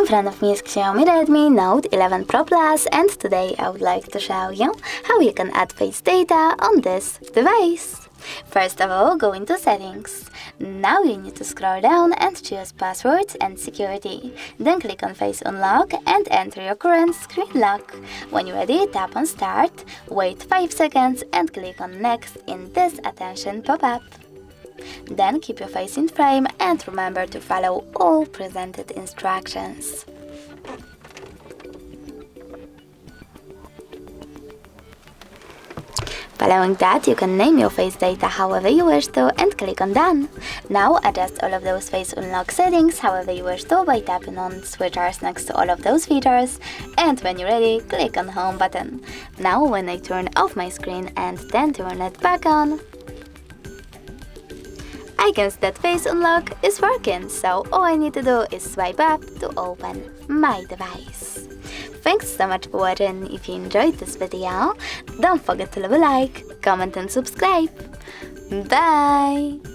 In front of me is Xiaomi Redmi Note 11 Pro Plus, and today I would like to show you how you can add face data on this device. First of all, go into settings. Now you need to scroll down and choose passwords and security. Then click on face unlock and enter your current screen lock. When you're ready, tap on start, wait 5 seconds and click on next in this attention pop-up. Then keep your face in frame and remember to follow all presented instructions. Following that, you can name your face data however you wish to and click on done. Now adjust all of those face unlock settings however you wish to by tapping on switchers next to all of those features, and when you're ready, click on home button. Now when I turn off my screen and then turn it back on, I can see that face unlock is working, so all I need to do is swipe up to open my device. Thanks so much for watching. If you enjoyed this video, don't forget to leave a like, comment and subscribe. Bye!